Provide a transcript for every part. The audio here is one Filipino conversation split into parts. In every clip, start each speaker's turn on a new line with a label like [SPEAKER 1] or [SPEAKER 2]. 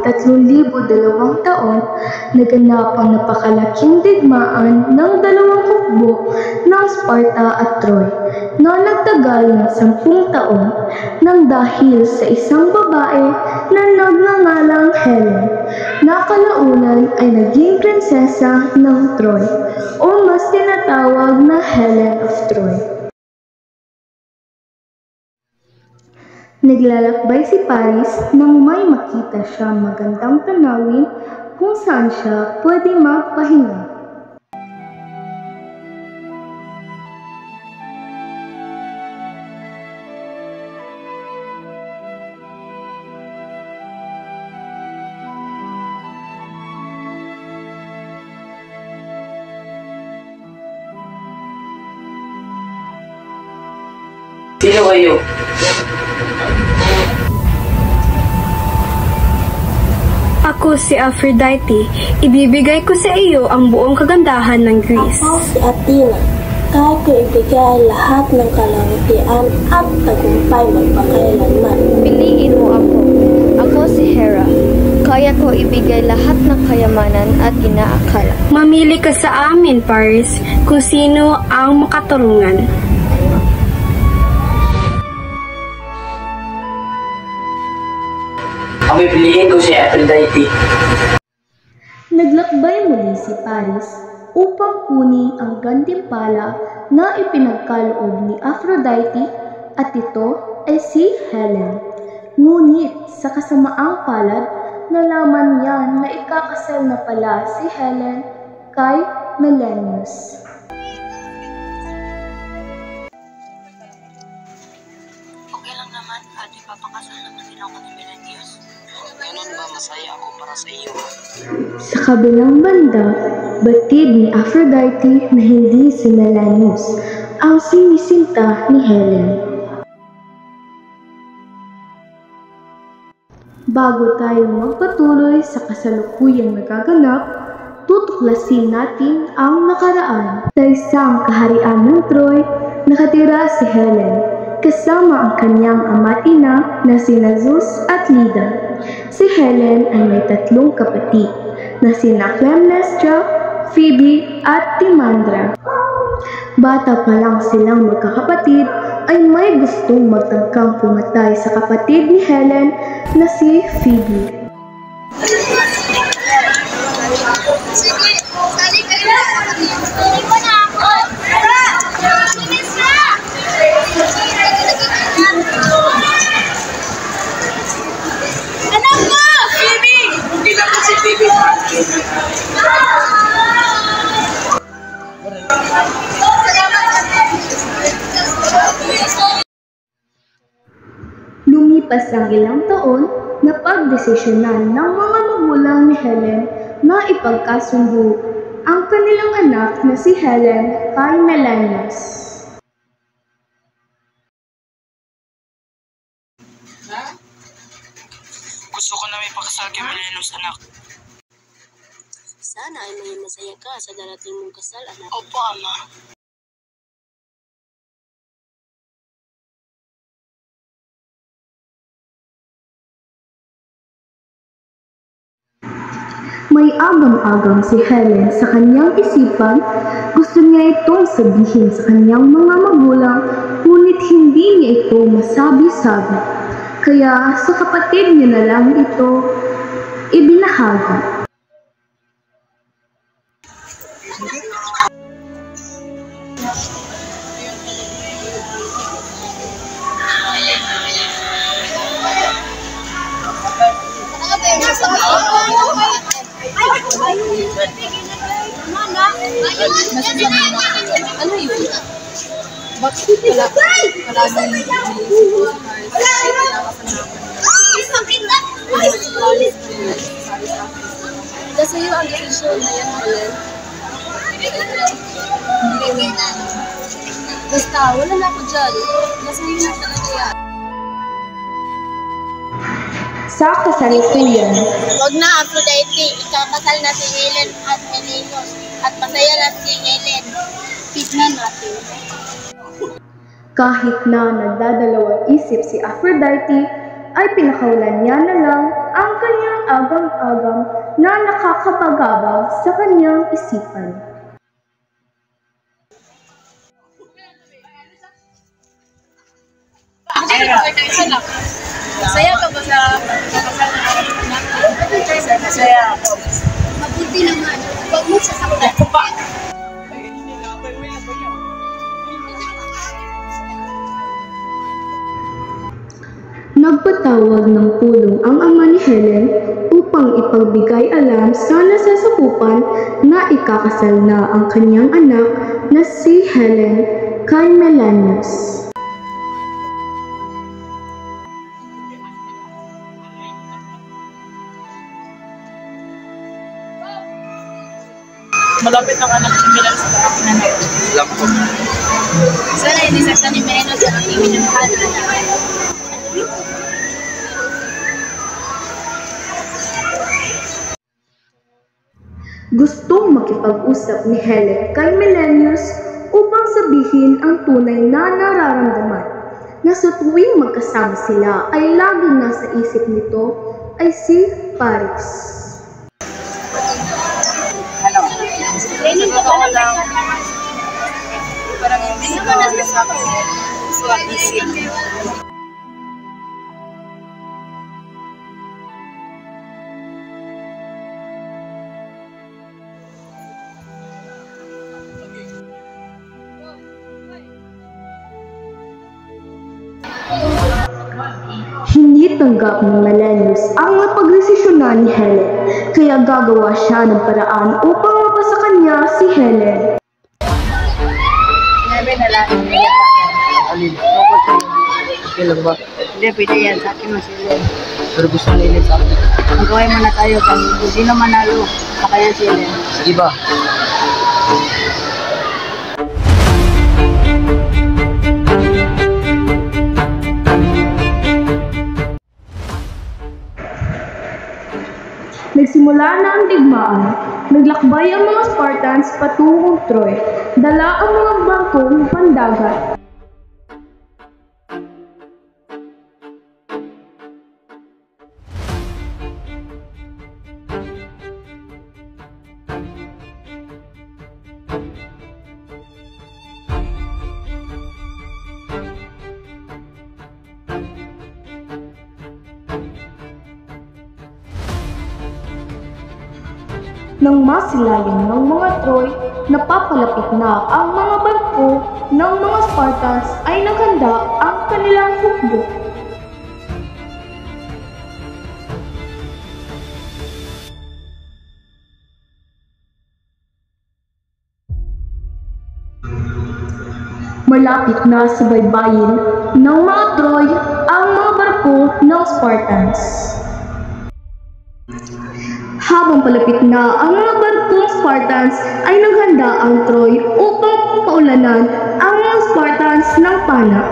[SPEAKER 1] 3,200 taon, naganap ang napakalaking digmaan ng dalawang hukbo ng Sparta at Troy na nagtagal ng 10 taon nang dahil sa isang babae na nagngangalang Helen na kalaunan ay naging prinsesa ng Troy o mas tinatawag na Helen of Troy. Naglalakbay si Paris nang may makita siyang magandang tanawin kung saan siya pwede magpahinga.
[SPEAKER 2] Sino kayo?
[SPEAKER 3] Ako si Aphrodite. Ibibigay ko sa iyo ang buong kagandahan ng Greece.
[SPEAKER 4] Ako si Athena. Kaya ko ibigay lahat ng kalawitian at tagumpay magpakailanman.
[SPEAKER 5] Piliin mo ako. Ako si Hera. Kaya ko ibigay lahat ng kayamanan at inaakala.
[SPEAKER 3] Mamili ka sa amin, Paris, kung sino ang makatarungan.
[SPEAKER 2] Ang pipiliin ko si Aphrodite.
[SPEAKER 1] Naglakbay muli si Paris upang kunin ang gantimpala na ipinagkaloob ni Aphrodite at ito ay si Helen. Ngunit sa kasamaang palad, nalaman niya na ikakasal na pala si Helen kay Menelaus.
[SPEAKER 4] Okay lang naman at ipapakasal naman din ako ni Menelaus. Ganun ba masaya ako para sa iyo?
[SPEAKER 1] Sa kabilang banda, batid ni Aphrodite na hindi si Menelaus ang sinisinta ni Helen. Bago tayo magpatuloy sa kasalukuyang nagaganap, tutuklasin natin ang nakaraan. Sa isang kaharian ng Troy, nakatira si Helen, kasama ang kanyang ama't ina na sina Zeus at Leda. Si Helen ay may 3 kapatid na sina Clytemnestra, Phoebe at Timandra. Bata pa lang silang magkakapatid ay may gustong magtangkang pumatay sa kapatid ni Helen na si Phoebe. Lumipas ang ilang taon, napagdesisyonan ng mga magulang ni Helen na ipagkasundo ang kanilang anak na si Helen kay Menelaus.
[SPEAKER 6] Gusto ko na may pakasal kay Menelaus, anak.
[SPEAKER 4] Sana ay may masaya ka sa darating mong kasal, anak.
[SPEAKER 6] Opo, ama.
[SPEAKER 1] May agam-agam si Helen sa kanyang isipan. Gusto niya itong sabihin sa kanyang mga magulang, ngunit hindi niya ito masabi-sabi. Kaya sa kapatid niya na lang ito ibinahagi.
[SPEAKER 7] Ano yun? Bakit wala? Maraming kasi yung ang decision na yan, hindi na. Basta, wala na ako dyan. Nasa yun na talaga yan.
[SPEAKER 1] Sa kasalukuyan,
[SPEAKER 4] Huwag na, Aphrodite. Ikakasal na si Helen at Menelaus. At masaya na si Helen. Tignan natin.
[SPEAKER 1] kahit na nagdadalawang isip si Aphrodite, ay pinakawalan niya na lang ang kanyang agam-agam na nakakapagabag sa kanyang isipan.
[SPEAKER 7] Masaya ka ba sa kasal? Masaya ako. Mabuti naman. Huwag mo sasaktan.
[SPEAKER 1] Nagpatawag ng pulong ang ama ni Helen upang ipagbigay alam sa nasasakupan na ikakasal na ang kanyang anak na si Helen kay Menelaus.
[SPEAKER 6] Malapit ang anak ni Milan sa aking anak. Alam ko.
[SPEAKER 7] Sana hindi saktan ni Menelaus sa aking minamahal na anak.
[SPEAKER 1] Gustong makipag-usap ni Helen kay Menelaus upang sabihin ang tunay na nararamdaman na sa tuwing magkasama sila ay laging nasa isip nito ay si Paris.
[SPEAKER 7] Parang hindi naman nagkasabi. Suwag isip.
[SPEAKER 1] Hindi tanggap ni Menelaus ang napagdesisyonan ni Helen, kaya gagawa siya ng paraan upang mapasa kanya si Helen.
[SPEAKER 7] Sinabi na lang niya.
[SPEAKER 6] Alin? Okay lang ba?
[SPEAKER 7] Hindi, pwede yan. Sa akin masilin.
[SPEAKER 6] Pero gusto nila sa akin.
[SPEAKER 7] Ang gawin mo na tayo. Kung sino manalo, pakayan silin.
[SPEAKER 6] Sige ba?
[SPEAKER 1] Nagsimula na ang digmaan. Naglakbay ang mga Spartans patungong Troy. Dala ang mga bangkong pandagat. Nang masilayan ng mga Troy, napapalapit na ang mga barko ng mga Spartans ay naghanda ang kanilang hukbo. Malapit na sa baybayin ng mga Troy ang mga barko ng Spartans. Habang palapit na ang mga barkong Spartans ay naghanda ang Troy upang paulanan ang mga Spartans ng pana.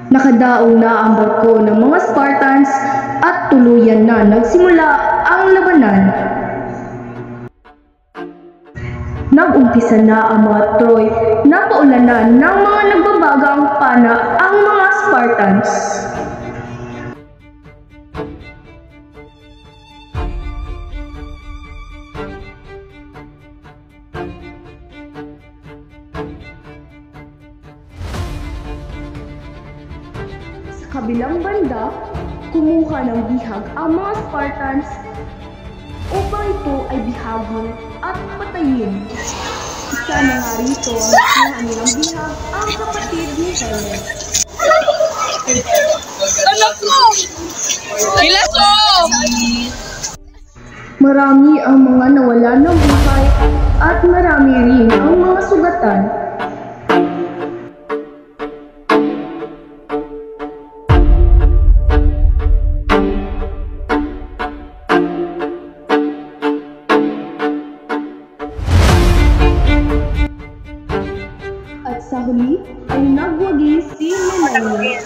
[SPEAKER 1] Nakadaong na ang barko ng mga Spartans at tuluyan na nagsimula ang labanan. Nag-umpisa na ang mga Troy na paulanan ng mga nagbabagang pana ang mga Spartans. Sa kabilang banda, kumuha ng bihag ang mga Spartans upang ito ay bihagin at patayin. Isa na nga rito ang nakuha nilang bihag ang kapatid ni Helen.
[SPEAKER 7] Anak ko! Bilas ko!
[SPEAKER 1] Marami ang mga nawala ng buhay at marami rin ang mga sugatan. At sa huli ay nagwagi si Menelaus.